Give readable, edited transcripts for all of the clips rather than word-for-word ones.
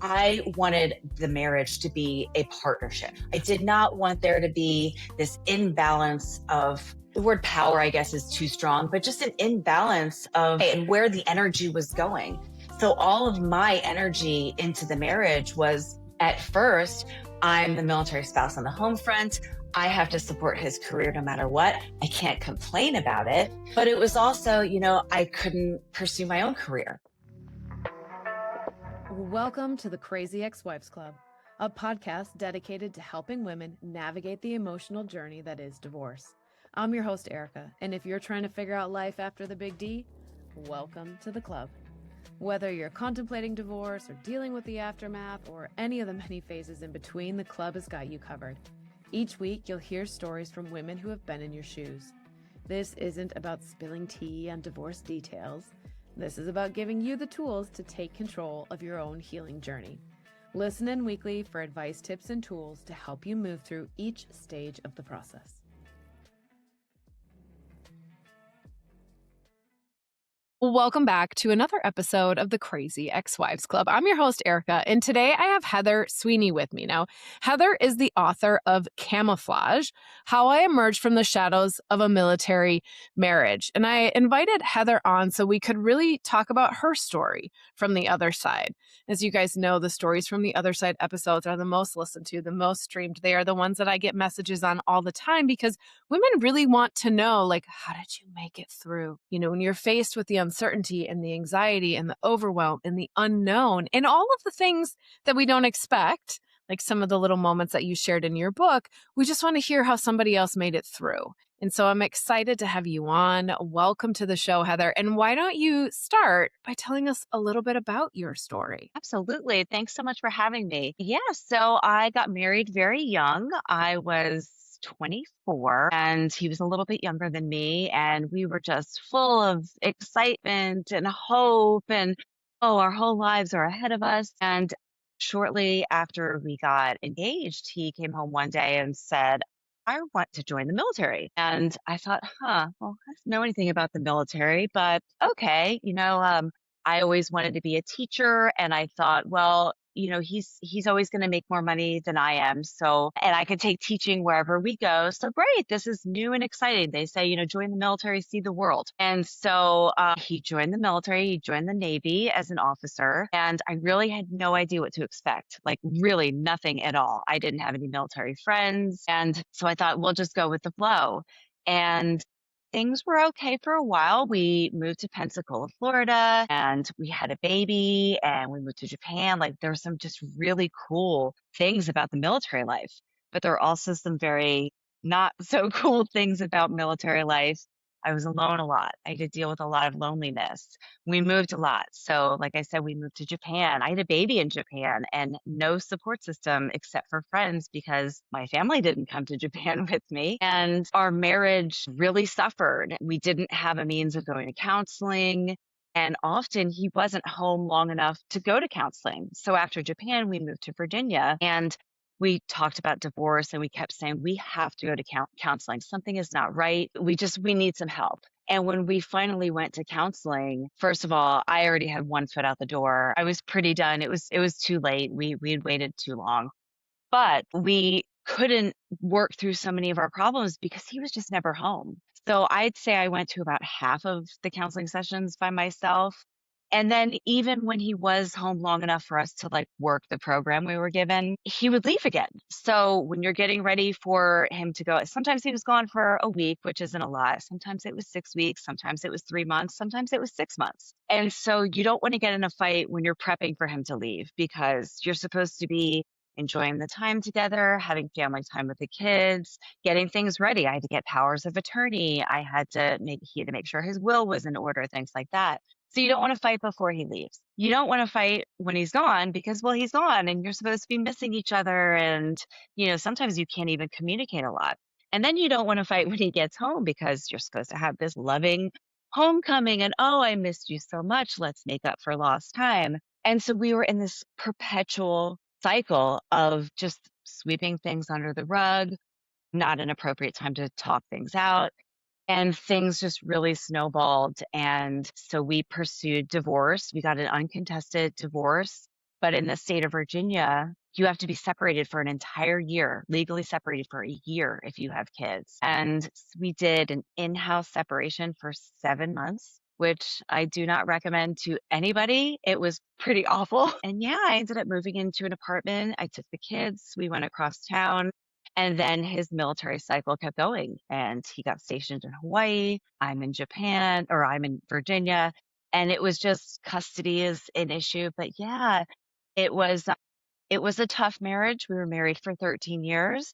I wanted the marriage to be a partnership. I did not want there to be this imbalance of the word power, I guess, is too strong, but just an imbalance of and where the energy was going. So all of my energy into the marriage was at first, I'm the military spouse on the home front. I have to support his career no matter what. I can't complain about it. But it was also, I couldn't pursue my own career. Welcome to the Crazy Ex-Wives Club, a podcast dedicated to helping women navigate the emotional journey that is divorce. I'm your host, Erica, and if you're trying to figure out life after the big D, welcome to the club. Whether you're contemplating divorce or dealing with the aftermath or any of the many phases in between, the club has got you covered. Each week, you'll hear stories from women who have been in your shoes. This isn't about spilling tea on divorce details. This is about giving you the tools to take control of your own healing journey. Listen in weekly for advice, tips, and tools to help you move through each stage of the process. Welcome back to another episode of the Crazy Ex-Wives Club. I'm your host, Erica, and today I have Heather Sweeney with me. Now, Heather is the author of Camouflage, How I Emerged from the Shadows of a Military Marriage. And I invited Heather on so we could really talk about her story from the other side. As you guys know, the stories from the other side episodes are the most listened to, the most streamed. They are the ones that I get messages on all the time because women really want to know, like, how did you make it through? When you're faced with the uncertainty and the anxiety and the overwhelm and the unknown and all of the things that we don't expect, like some of the little moments that you shared in your book, we just want to hear how somebody else made it through. And so I'm excited to have you on. Welcome to the show, Heather. And why don't you start by telling us a little bit about your story? Absolutely. Thanks so much for having me. Yeah, so I got married very young. I was 24 and he was a little bit younger than me. And we were just full of excitement and hope and, oh, our whole lives are ahead of us. And shortly after we got engaged, he came home one day and said, I want to join the military. And I thought, well, I don't know anything about the military, but okay, I always wanted to be a teacher, and I thought, well, he's always going to make more money than I am. So, and I could take teaching wherever we go. So great. This is new and exciting. They say, join the military, see the world. And so he joined the military, he joined the Navy as an officer. And I really had no idea what to expect, like really nothing at all. I didn't have any military friends. And so I thought, we'll just go with the flow. And things were okay for a while. We moved to Pensacola, Florida, and we had a baby, and we moved to Japan. Like there were some just really cool things about the military life, but there are also some very not so cool things about military life. I was alone a lot. I had to deal with a lot of loneliness. We moved a lot. So, like I said, we moved to Japan. I had a baby in Japan and no support system except for friends because my family didn't come to Japan with me. And our marriage really suffered. We didn't have a means of going to counseling. And often he wasn't home long enough to go to counseling. So after Japan, we moved to Virginia and we talked about divorce and we kept saying, we have to go to counseling. Something is not right. We need some help. And when we finally went to counseling, first of all, I already had one foot out the door. I was pretty done. It was too late. We had waited too long, but we couldn't work through so many of our problems because he was just never home. So I'd say I went to about half of the counseling sessions by myself. And then even when he was home long enough for us to like work the program we were given, he would leave again. So when you're getting ready for him to go, sometimes he was gone for a week, which isn't a lot. Sometimes it was 6 weeks. Sometimes it was 3 months. Sometimes it was 6 months. And so you don't want to get in a fight when you're prepping for him to leave because you're supposed to be enjoying the time together, having family time with the kids, getting things ready. I had to get powers of attorney. He had to make sure his will was in order, things like that. So you don't want to fight before he leaves. You don't want to fight when he's gone because, well, he's gone and you're supposed to be missing each other. And, sometimes you can't even communicate a lot. And then you don't want to fight when he gets home because you're supposed to have this loving homecoming and, oh, I missed you so much. Let's make up for lost time. And so we were in this perpetual cycle of just sweeping things under the rug, not an appropriate time to talk things out. And things just really snowballed. And so we pursued divorce. We got an uncontested divorce. But in the state of Virginia, you have to be separated for an entire year, legally separated for a year if you have kids. And we did an in-house separation for 7 months, which I do not recommend to anybody. It was pretty awful. And yeah, I ended up moving into an apartment. I took the kids, we went across town. And then his military cycle kept going, and he got stationed in Hawaii. I'm in Japan, or I'm in Virginia. And it was just custody is an issue. But yeah, it was it was a tough marriage. We were married for 13 years.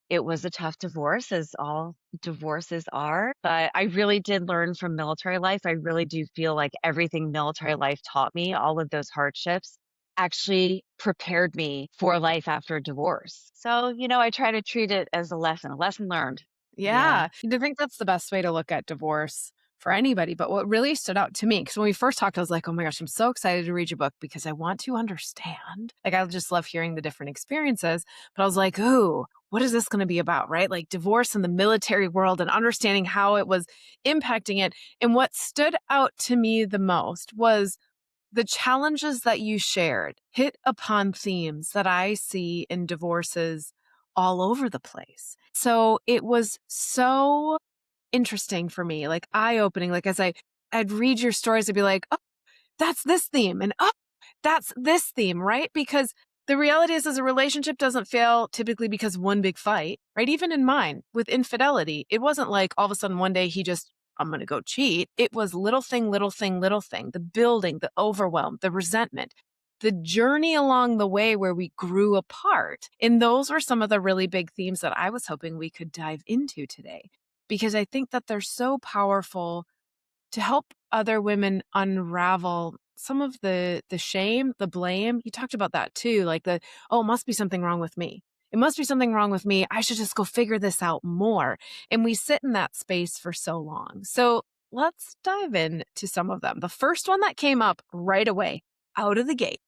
It was a tough divorce, as all divorces are. But I really did learn from military life. I really do feel like everything military life taught me, all of those hardships, actually prepared me for life after a divorce. So, I try to treat it as a lesson learned. Yeah. Yeah. I think that's the best way to look at divorce for anybody. But what really stood out to me, because when we first talked, I was like, oh my gosh, I'm so excited to read your book because I want to understand. Like, I just love hearing the different experiences. But I was like, ooh, what is this going to be about, right? Like divorce in the military world and understanding how it was impacting it. And what stood out to me the most was the challenges that you shared hit upon themes that I see in divorces all over the place. So it was so interesting for me, like eye-opening. Like I'd read your stories, I'd be like, oh, that's this theme, and oh, that's this theme, right? Because the reality is a relationship doesn't fail typically because of one big fight, right? Even in mine with infidelity, it wasn't like all of a sudden one day I'm going to go cheat. It was little thing, little thing, little thing, the building, the overwhelm, the resentment, the journey along the way where we grew apart. And those were some of the really big themes that I was hoping we could dive into today, because I think that they're so powerful to help other women unravel some of the shame, the blame. You talked about that too, like oh, it must be something wrong with me. It must be something wrong with me. I should just go figure this out more. And we sit in that space for so long. So let's dive into some of them. The first one that came up right away out of the gate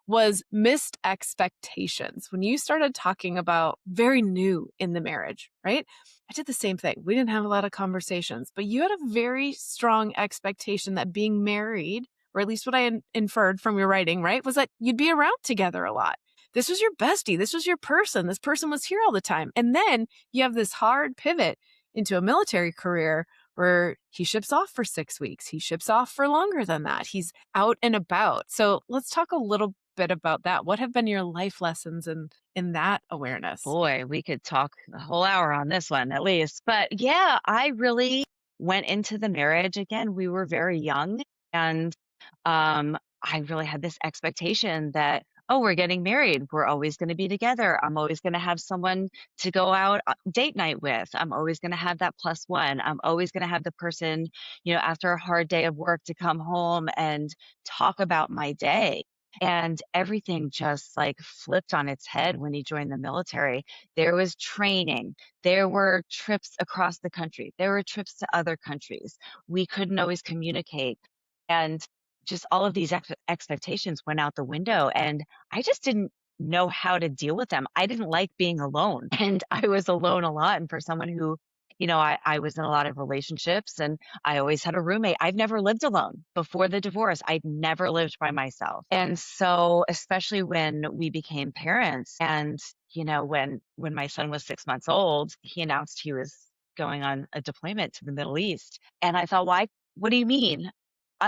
was missed expectations. When you started talking about very new in the marriage, right? I did the same thing. We didn't have a lot of conversations, but you had a very strong expectation that being married, or at least what I inferred from your writing, right, was that you'd be around together a lot. This was your bestie. This was your person. This person was here all the time. And then you have this hard pivot into a military career where he ships off for 6 weeks. He ships off for longer than that. He's out and about. So let's talk a little bit about that. What have been your life lessons in that awareness? Boy, we could talk a whole hour on this one at least. But yeah, I really went into the marriage. Again, we were very young, and I really had this expectation that, oh, we're getting married. We're always going to be together. I'm always going to have someone to go out date night with. I'm always going to have that plus one. I'm always going to have the person, after a hard day of work to come home and talk about my day. And everything just like flipped on its head when he joined the military. There was training. There were trips across the country. There were trips to other countries. We couldn't always communicate. And just all of these expectations went out the window. And I just didn't know how to deal with them. I didn't like being alone. And I was alone a lot. And for someone who, I was in a lot of relationships, and I always had a roommate. I've never lived alone before the divorce. I'd never lived by myself. And so, especially when we became parents, and, when my son was 6 months old, he announced he was going on a deployment to the Middle East. And I thought, why? What do you mean?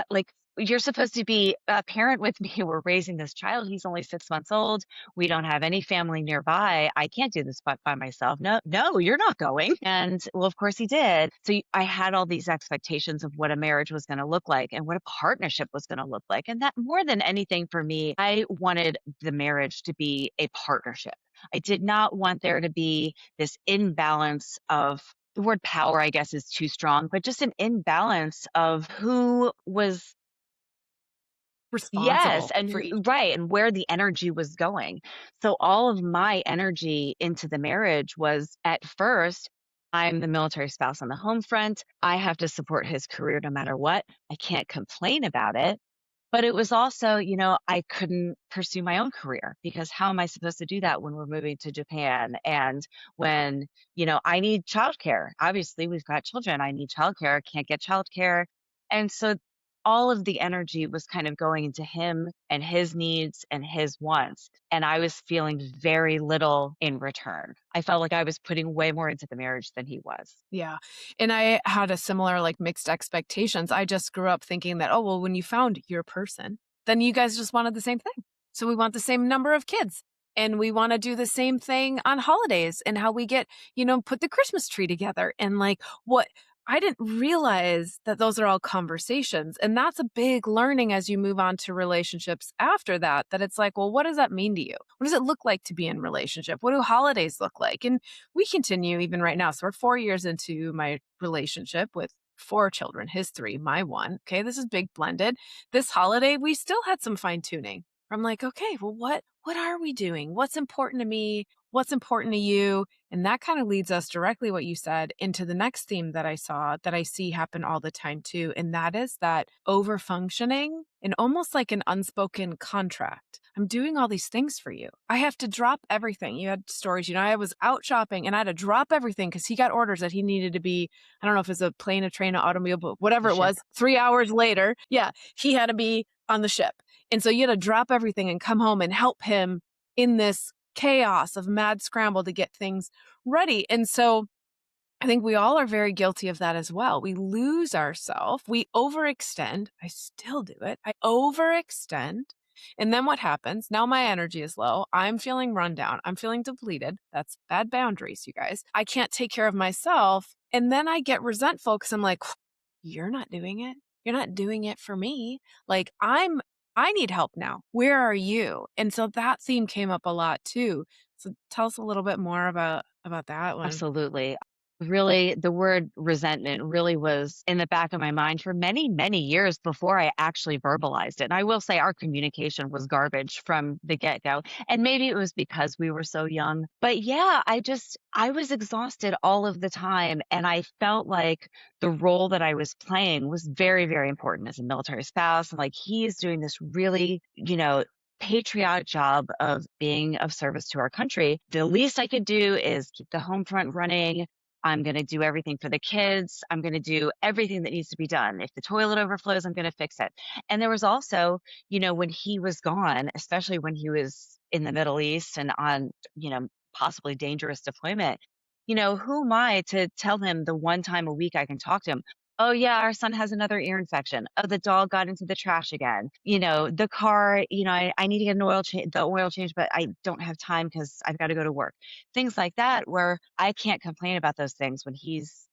Like, you're supposed to be a parent with me. We're raising this child. He's only 6 months old. We don't have any family nearby. I can't do this by myself. No, no, you're not going. And well, of course he did. So I had all these expectations of what a marriage was going to look like and what a partnership was going to look like. And that, more than anything for me, I wanted the marriage to be a partnership. I did not want there to be this imbalance of, the word power, I guess, is too strong, but just an imbalance of who was, yes, Responsible and for each. right, and where the energy was going. So all of my energy into the marriage was, at first, I'm the military spouse on the home front. I have to support his career no matter what. I can't complain about it. But it was also, I couldn't pursue my own career, because how am I supposed to do that when we're moving to Japan? And when, I need childcare. Obviously, we've got children. I need childcare. Can't get childcare. And so all of the energy was kind of going into him and his needs and his wants. And I was feeling very little in return. I felt like I was putting way more into the marriage than he was. Yeah. And I had a similar like mixed expectations. I just grew up thinking that, oh, well, when you found your person, then you guys just wanted the same thing. So we want the same number of kids and we want to do the same thing on holidays and how we get, put the Christmas tree together and like what I didn't realize that those are all conversations. And that's a big learning as you move on to relationships after that, that it's like, well, what does that mean to you? What does it look like to be in relationship? What do holidays look like? And we continue even right now. So we're 4 years into my relationship with 4 children, his 3, my 1. Okay. This is big blended. This holiday, we still had some fine tuning. I'm like, okay, well, what are we doing? What's important to me? What's important to you? And that kind of leads us directly what you said into the next theme that I see happen all the time too. And that is that over functioning and almost like an unspoken contract. I'm doing all these things for you. I have to drop everything. You had stories, I was out shopping and I had to drop everything because he got orders that he needed to be, I don't know if it's a plane, a train, an automobile, but whatever The it was, ship. 3 hours later. Yeah, he had to be on the ship. And so you had to drop everything and come home and help him in this chaos of mad scramble to get things ready. And so I think we all are very guilty of that as well. We lose ourselves. We overextend. I still do it. I overextend. And then what happens? Now my energy is low. I'm feeling run down. I'm feeling depleted. That's bad boundaries, you guys. I can't take care of myself. And then I get resentful because I'm like, you're not doing it. You're not doing it for me. Like I need help now. Where are you? And so that theme came up a lot too. So tell us a little bit more about that one. Absolutely. Really, the word resentment really was in the back of my mind for many, many years before I actually verbalized it. And I will say our communication was garbage from the get go. And maybe it was because we were so young. But yeah, I was exhausted all of the time. And I felt like the role that I was playing was very, very important as a military spouse. And like he's doing this really, patriotic job of being of service to our country. The least I could do is keep the home front running. I'm going to do everything for the kids. I'm going to do everything that needs to be done. If the toilet overflows, I'm going to fix it. And there was also, when he was gone, especially when he was in the Middle East and on, possibly dangerous deployment, who am I to tell him the one time a week I can talk to him? Oh yeah, our son has another ear infection. Oh, the dog got into the trash again. The car, I need to get the oil change, but I don't have time because I've got to go to work. Things like that, where I can't complain about those things when he's,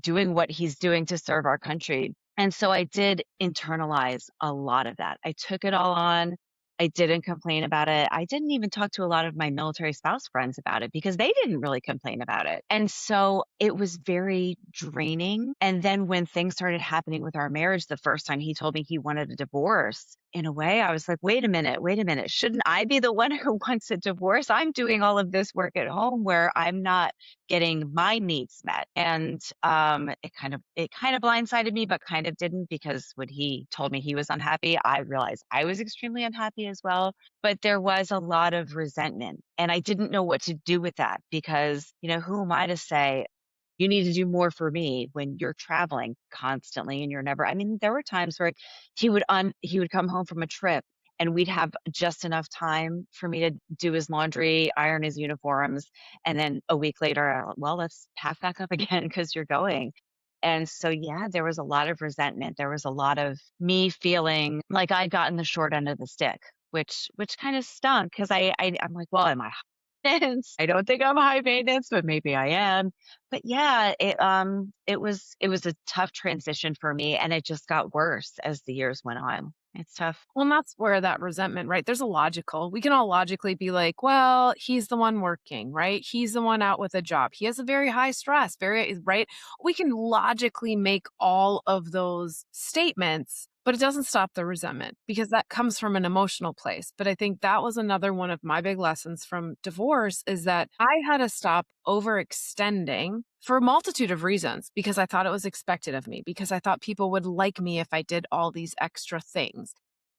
doing what he's doing to serve our country. And so I did internalize a lot of that. I took it all on. I didn't complain about it. I didn't even talk to a lot of my military spouse friends about it because they didn't really complain about it. And so it was very draining. And then when things started happening with our marriage, the first time he told me he wanted a divorce, in a way, I was like, wait a minute. Shouldn't I be the one who wants a divorce? I'm doing all of this work at home where I'm not getting my needs met. And it kind of blindsided me, but kind of didn't, because when he told me he was unhappy, I realized I was extremely unhappy as well. But there was a lot of resentment, and I didn't know what to do with that because, who am I to say, you need to do more for me when you're traveling constantly and you're never. I mean, there were times where he would come home from a trip and we'd have just enough time for me to do his laundry, iron his uniforms, and then a week later, well, let's pack back up again because you're going. And so, yeah, there was a lot of resentment. There was a lot of me feeling like I'd gotten the short end of the stick, which kind of stunk because I'm like, well, am I high maintenance? I don't think I'm high maintenance, but maybe I am. But yeah, it was a tough transition for me, and it just got worse as the years went on. It's tough. Well, and that's where that resentment, right? We can all logically be like, well, he's the one working, right? He's the one out with a job. He has a very high stress, right? We can logically make all of those statements, but it doesn't stop the resentment because that comes from an emotional place. But I think that was another one of my big lessons from divorce is that I had to stop overextending for a multitude of reasons because I thought it was expected of me, because I thought people would like me if I did all these extra things.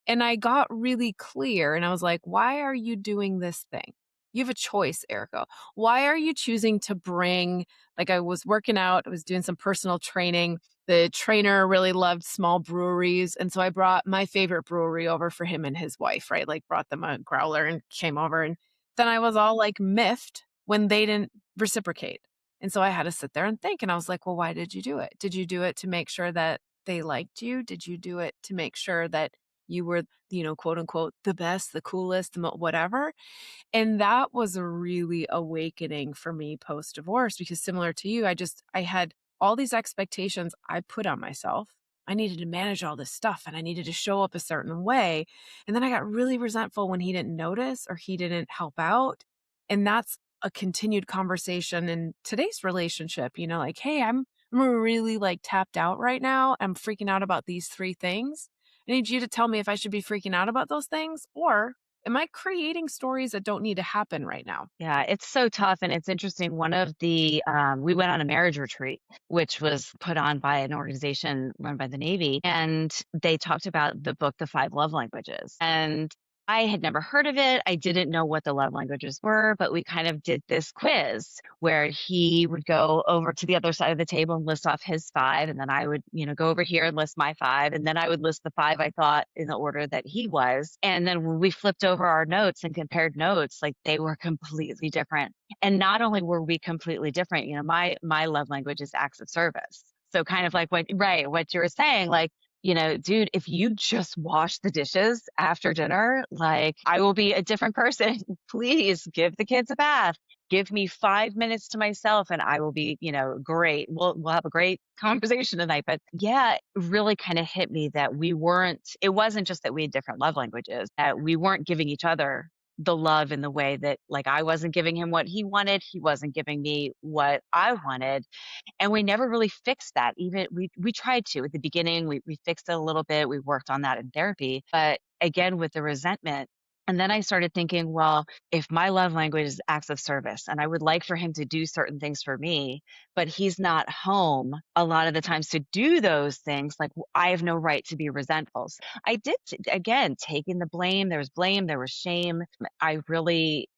And I got really clear and I was like, why are you doing this thing? You have a choice, Erica. Why are you choosing to bring, like I was working out, I was doing some personal training. The trainer really loved small breweries. And so I brought my favorite brewery over for him and his wife, right? Like brought them a growler and came over. And then I was all like miffed when they didn't reciprocate. And so I had to sit there and think. And I was like, well, why did you do it? Did you do it to make sure that they liked you? Did you do it to make sure that you were, quote unquote, the best, the coolest, whatever? And that was a really awakening for me post divorce because similar to you, I had all these expectations I put on myself. I needed to manage all this stuff and I needed to show up a certain way. And then I got really resentful when he didn't notice or he didn't help out. And that's a continued conversation in today's relationship, like, hey, I'm really like tapped out right now. I'm freaking out about these three things. I need you to tell me if I should be freaking out about those things or am I creating stories that don't need to happen right now? Yeah, it's so tough. And it's interesting. One of we went on a marriage retreat, which was put on by an organization run by the Navy. And they talked about the book, The Five Love Languages. And I had never heard of it. I didn't know what the love languages were, but we kind of did this quiz where he would go over to the other side of the table and list off his five. And then I would, go over here and list my five. And then I would list the five I thought in the order that he was. And then when we flipped over our notes and compared notes, like they were completely different. And not only were we completely different, my love language is acts of service. So kind of like what you were saying, like, dude, if you just wash the dishes after dinner, like I will be a different person. Please give the kids a bath. Give me 5 minutes to myself and I will be, great. We'll have a great conversation tonight. But yeah, it really kind of hit me that it wasn't just that we had different love languages, that we weren't giving each other the love in the way that like I wasn't giving him what he wanted. He wasn't giving me what I wanted. And we never really fixed that. Even we tried to at the beginning, we fixed it a little bit. We worked on that in therapy. But again, with the resentment, and then I started thinking, well, if my love language is acts of service and I would like for him to do certain things for me, but he's not home a lot of the times to do those things, like I have no right to be resentful. So I did, again, taking the blame. There was blame, there was shame. I really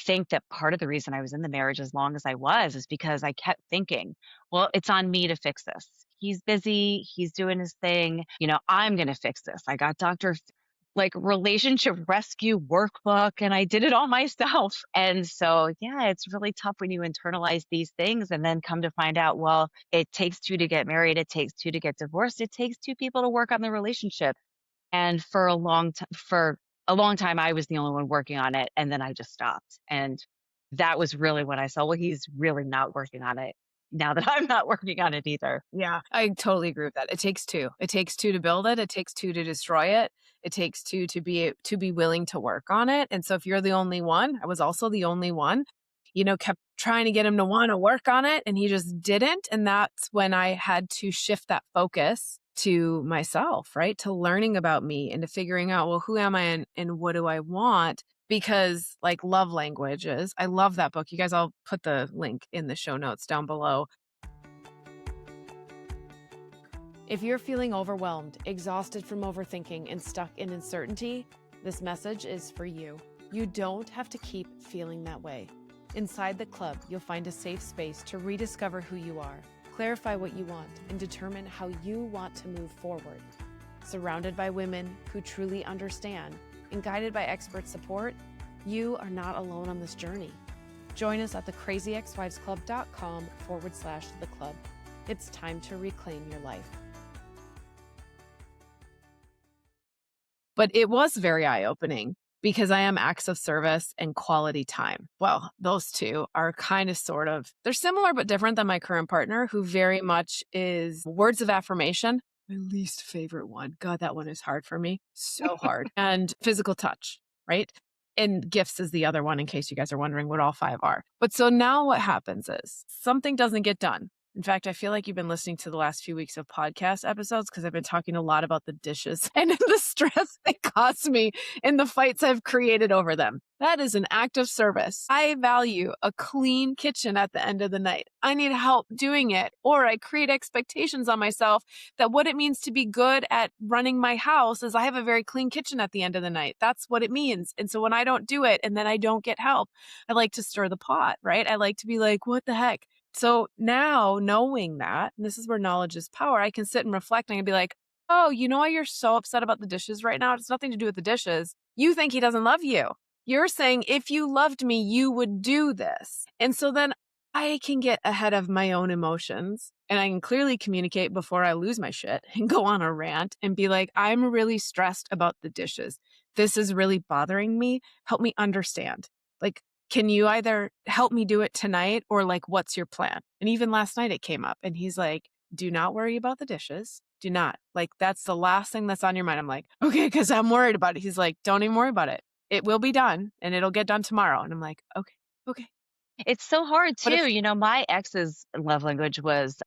think that part of the reason I was in the marriage as long as I was is because I kept thinking, well, it's on me to fix this. He's busy, he's doing his thing. I'm going to fix this. I got Dr. Like relationship rescue workbook and I did it all myself. And so, yeah, it's really tough when you internalize these things and then come to find out, well, it takes two to get married. It takes two to get divorced. It takes two people to work on the relationship. And for a long time, I was the only one working on it. And then I just stopped. And that was really when I saw, well, he's really not working on it now that I'm not working on it either. Yeah, I totally agree with that. It takes two. It takes two to build it. It takes two to destroy it. It takes two to be willing to work on it. And so if you're the only one, I was also the only one, kept trying to get him to want to work on it and he just didn't. And that's when I had to shift that focus to myself, right? To learning about me and to figuring out, well, who am I and what do I want? Because like love languages, I love that book. You guys, I'll put the link in the show notes down below. If you're feeling overwhelmed, exhausted from overthinking, and stuck in uncertainty, this message is for you. You don't have to keep feeling that way. Inside the club, you'll find a safe space to rediscover who you are, clarify what you want, and determine how you want to move forward. Surrounded by women who truly understand and guided by expert support, you are not alone on this journey. Join us at thecrazyexwivesclub.com/the club. It's time to reclaim your life. But it was very eye-opening because I am acts of service and quality time. Well, those two are kind of they're similar but different than my current partner, who very much is words of affirmation. My least favorite one. God, that one is hard for me. So hard. And physical touch, right? And gifts is the other one, in case you guys are wondering what all five are. But so now what happens is something doesn't get done. In fact, I feel like you've been listening to the last few weeks of podcast episodes because I've been talking a lot about the dishes and the stress they cause me and the fights I've created over them. That is an act of service. I value a clean kitchen at the end of the night. I need help doing it, or I create expectations on myself that what it means to be good at running my house is I have a very clean kitchen at the end of the night. That's what it means. And so when I don't do it and then I don't get help, I like to stir the pot, right? I like to be like, what the heck? So now knowing that, and this is where knowledge is power, I can sit and reflect and I can be like, oh, you know why you're so upset about the dishes right now? It's nothing to do with the dishes. You think he doesn't love you. You're saying, if you loved me, you would do this. And so then I can get ahead of my own emotions and I can clearly communicate before I lose my shit and go on a rant and be like, I'm really stressed about the dishes. This is really bothering me. Help me understand. Like, can you either help me do it tonight or like, what's your plan? And even last night it came up and he's like, do not worry about the dishes. Do not. Like, that's the last thing that's on your mind. I'm like, okay, because I'm worried about it. He's like, don't even worry about it. It will be done and it'll get done tomorrow. And I'm like, okay. It's so hard But too. it's My ex's love language was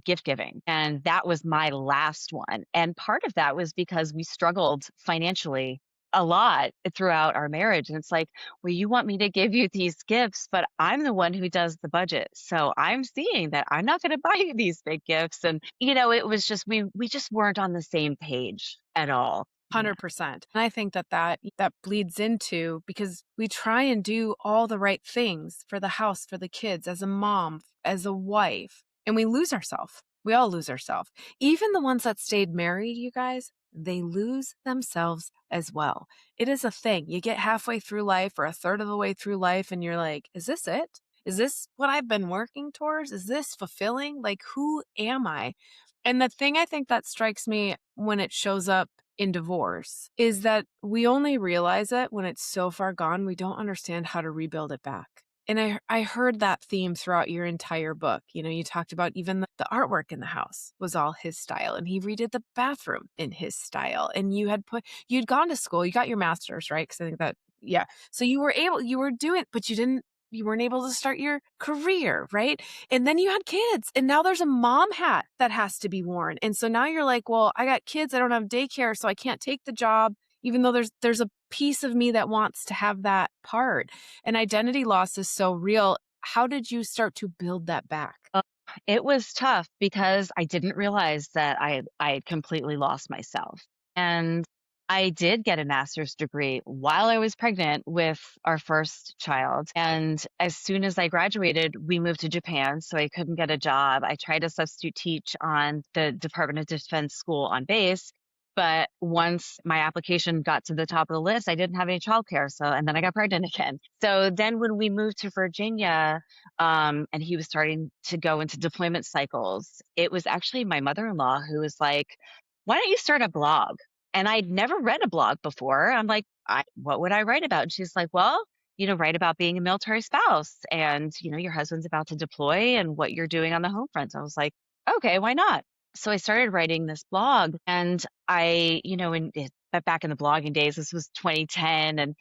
gift giving, and that was my last one. And part of that was because we struggled financially a lot throughout our marriage. And it's like, well, you want me to give you these gifts, but I'm the one who does the budget. So I'm seeing that I'm not going to buy you these big gifts. And, it was just, we just weren't on the same page at all. Yeah. 100%. And I think that bleeds into because we try and do all the right things for the house, for the kids, as a mom, as a wife, and we lose ourselves. We all lose ourselves. Even the ones that stayed married, you guys, they lose themselves as well. It is a thing. You get halfway through life or a third of the way through life and you're like, is this it? Is this what I've been working towards? Is this fulfilling? Like, who am I? And the thing I think that strikes me when it shows up in divorce is that we only realize it when it's so far gone, we don't understand how to rebuild it back. And I heard that theme throughout your entire book. You talked about even the artwork in the house was all his style, and he redid the bathroom in his style. And you'd gone to school, you got your master's, right? Because I think that, yeah. So you were doing, but you weren't able to start your career, right? And then you had kids and now there's a mom hat that has to be worn. And so now you're like, well, I got kids. I don't have daycare, so I can't take the job, even though there's a piece of me that wants to have that part. And identity loss is so real. How did you start to build that back? It was tough because I didn't realize that I had completely lost myself. And I did get a master's degree while I was pregnant with our first child. And as soon as I graduated, we moved to Japan, so I couldn't get a job. I tried to substitute teach on the Department of Defense school on base. But once my application got to the top of the list, I didn't have any childcare. And then I got pregnant again. So then when we moved to Virginia, and he was starting to go into deployment cycles, it was actually my mother-in-law who was like, why don't you start a blog? And I'd never read a blog before. I'm like, what would I write about? And she's like, well, write about being a military spouse and, your husband's about to deploy and what you're doing on the home front. So I was like, okay, why not? So I started writing this blog and back in the blogging days, this was 2010. And,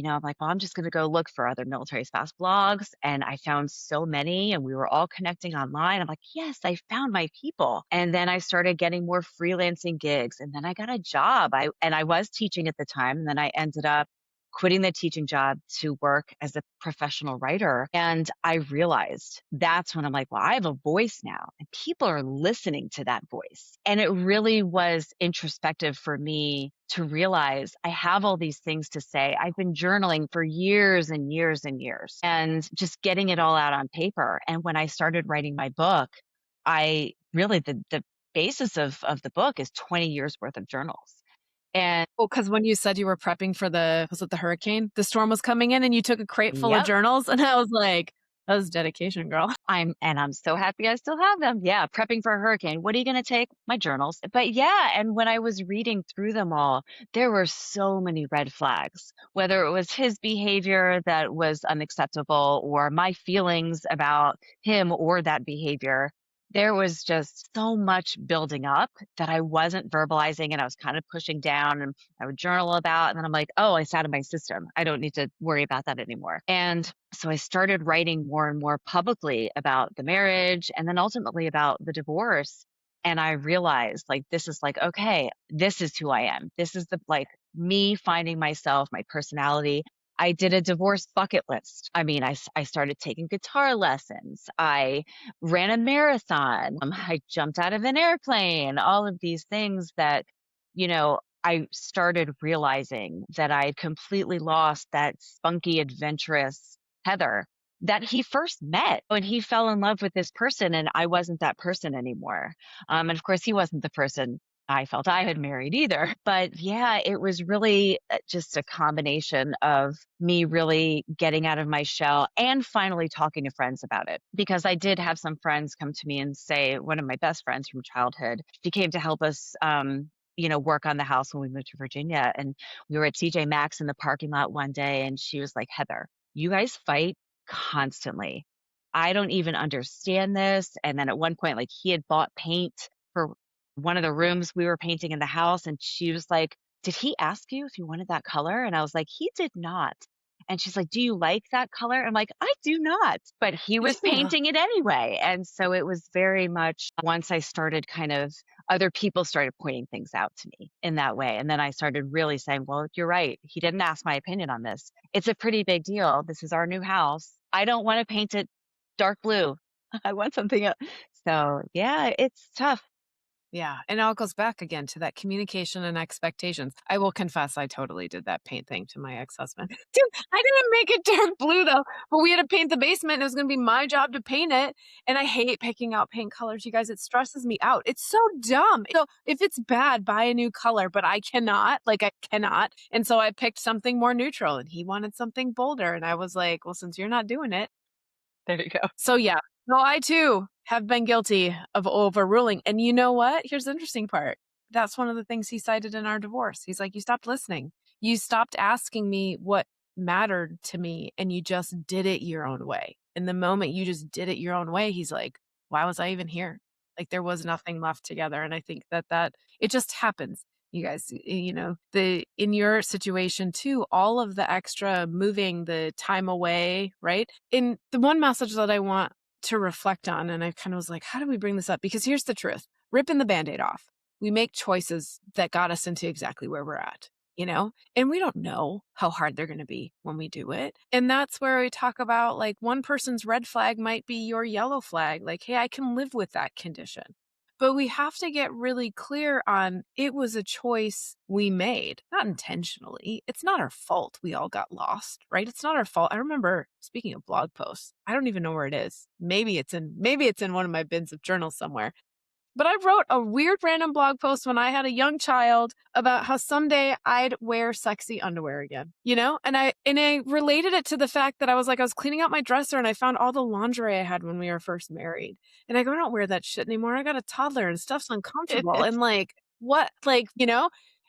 I'm like, well, I'm just going to go look for other military spouse blogs. And I found so many and we were all connecting online. I'm like, yes, I found my people. And then I started getting more freelancing gigs. And then I got a job. I was teaching at the time. And then I ended up quitting the teaching job to work as a professional writer. And I realized that's when I'm like, well, I have a voice now and people are listening to that voice. And it really was introspective for me to realize I have all these things to say. I've been journaling for years and years and years and just getting it all out on paper. And when I started writing my book, the basis of the book is 20 years worth of journals. And because when you said you were prepping for was it the hurricane? The storm was coming in and you took a crate full of yep, journals and I was like, that was dedication, girl. I'm so happy I still have them. Yeah, prepping for a hurricane. What are you going to take? My journals. But yeah, and when I was reading through them all, there were so many red flags, whether it was his behavior that was unacceptable or my feelings about him or that behavior. There was just so much building up that I wasn't verbalizing and I was kind of pushing down and I would journal about. And then I'm like, oh, it's out of my system. I don't need to worry about that anymore. And so I started writing more and more publicly about the marriage and then ultimately about the divorce. And I realized like, this is like, okay, this is who I am. This is the like me finding myself, my personality. I did a divorce bucket list. I mean, I started taking guitar lessons. I ran a marathon. I jumped out of an airplane, all of these things that, I started realizing that I had completely lost that spunky, adventurous Heather that he first met when he fell in love with this person, and I wasn't that person anymore. And of course, he wasn't the person I felt I had married either. But yeah, it was really just a combination of me really getting out of my shell and finally talking to friends about it. Because I did have some friends come to me and say, one of my best friends from childhood, she came to help us, work on the house when we moved to Virginia. And we were at TJ Maxx in the parking lot one day, and she was like, Heather, you guys fight constantly. I don't even understand this. And then at one point, like he had bought paint for one of the rooms we were painting in the house. And she was like, did he ask you if you wanted that color? And I was like, he did not. And she's like, do you like that color? I'm like, I do not. But he was Yeah. painting it anyway. And so it was very much once I started kind of other people started pointing things out to me in that way. And then I started really saying, well, you're right. He didn't ask my opinion on this. It's a pretty big deal. This is our new house. I don't want to paint it dark blue. I want something else. So yeah, it's tough. Yeah. And it all goes back again to that communication and expectations. I will confess, I totally did that paint thing to my ex-husband. Dude, I didn't make it dark blue though, but we had to paint the basement and it was going to be my job to paint it. And I hate picking out paint colors, you guys. It stresses me out. It's so dumb. So if it's bad, buy a new color, but I cannot. And so I picked something more neutral and he wanted something bolder. And I was like, well, since you're not doing it, there you go. So yeah, no, I too have been guilty of overruling. And you know what? Here's the interesting part. That's one of the things he cited in our divorce. He's like, you stopped listening. You stopped asking me what mattered to me and you just did it your own way. And the moment you just did it your own way, he's like, why was I even here? Like there was nothing left together. And I think that it just happens. You guys, in your situation too, all of the extra moving, the time away, right? In the one message that I want to reflect on, and I kind of was like, how do we bring this up? Because here's the truth, ripping the Band-Aid off. We make choices that got us into exactly where we're at, and we don't know how hard they're going to be when we do it. And that's where we talk about like one person's red flag might be your yellow flag. Like, hey, I can live with that condition. But we have to get really clear on it was a choice we made, not intentionally. It's not our fault we all got lost, right? It's not our fault. I remember, speaking of blog posts, I don't even know where it is. Maybe it's in one of my bins of journals somewhere. But I wrote a weird random blog post when I had a young child about how someday I'd wear sexy underwear again, And I related it to the fact that I was cleaning out my dresser and I found all the lingerie I had when we were first married. And I go, I don't wear that shit anymore. I got a toddler and stuff's uncomfortable. And what,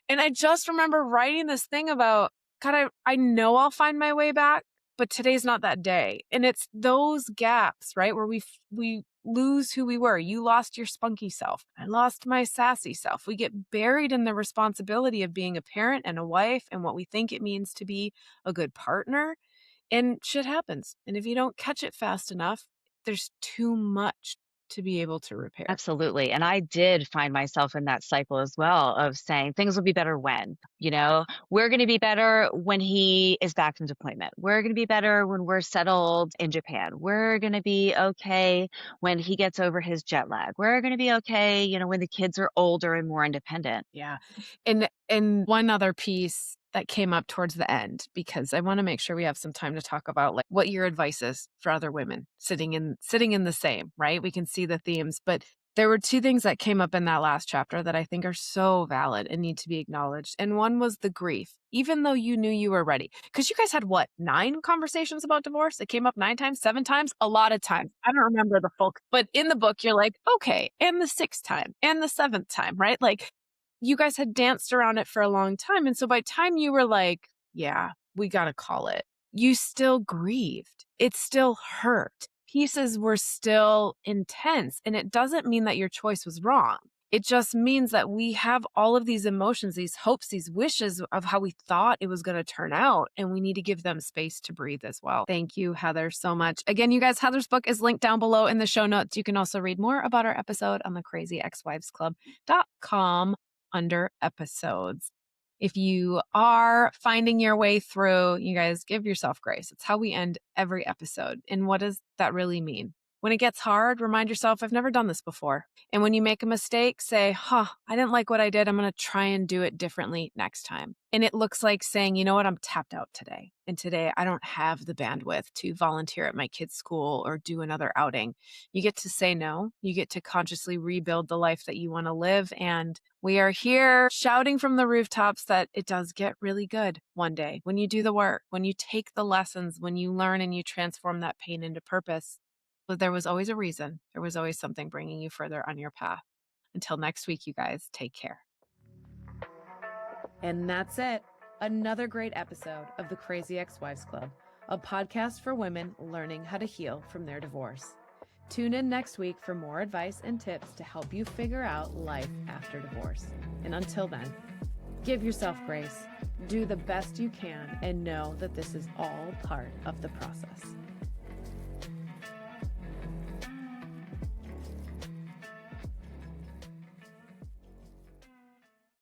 and I just remember writing this thing about, God, I know I'll find my way back, but today's not that day. And it's those gaps, right? Where we lose who we were. You lost your spunky self. I lost my sassy self. We get buried in the responsibility of being a parent and a wife and what we think it means to be a good partner. And shit happens. And if you don't catch it fast enough, there's too much to be able to repair. Absolutely. And I did find myself in that cycle as well of saying things will be better when, we're going to be better when he is back from deployment. We're going to be better when we're settled in Japan. We're going to be okay when he gets over his jet lag. We're going to be okay, when the kids are older and more independent. Yeah. And one other piece that came up towards the end, because I want to make sure we have some time to talk about like what your advice is for other women sitting in the same, right? We can see the themes, but there were two things that came up in that last chapter that I think are so valid and need to be acknowledged. And one was the grief, even though you knew you were ready. Because you guys had 9 conversations about divorce? It came up 9 times, 7 times, a lot of times. I don't remember the full, but in the book, you're like, okay, and the 6th time and the 7th time, right? Like you guys had danced around it for a long time. And so by the time you were like, yeah, we got to call it, you still grieved. It still hurt. pieces were still intense. And it doesn't mean that your choice was wrong. It just means that we have all of these emotions, these hopes, these wishes of how we thought it was going to turn out. And we need to give them space to breathe as well. Thank you, Heather, so much. Again, you guys, Heather's book is linked down below in the show notes. You can also read more about our episode on the crazyexwivesclub.com under episodes. If you are finding your way through, you guys, give yourself grace. It's how we end every episode. And what does that really mean? When it gets hard, remind yourself, I've never done this before. And when you make a mistake, say, I didn't like what I did. I'm going to try and do it differently next time. And it looks like saying, you know what, I'm tapped out today. And today I don't have the bandwidth to volunteer at my kid's school or do another outing. You get to say no. You get to consciously rebuild the life that you want to live. And we are here shouting from the rooftops that it does get really good one day when you do the work, when you take the lessons, when you learn and you transform that pain into purpose. But there was always a reason. There was always something bringing you further on your path. Until next week, you guys, take care. And that's it. Another great episode of the Crazy Ex-Wives Club, a podcast for women learning how to heal from their divorce. Tune in next week for more advice and tips to help you figure out life after divorce. And until then, give yourself grace, do the best you can, and know that this is all part of the process.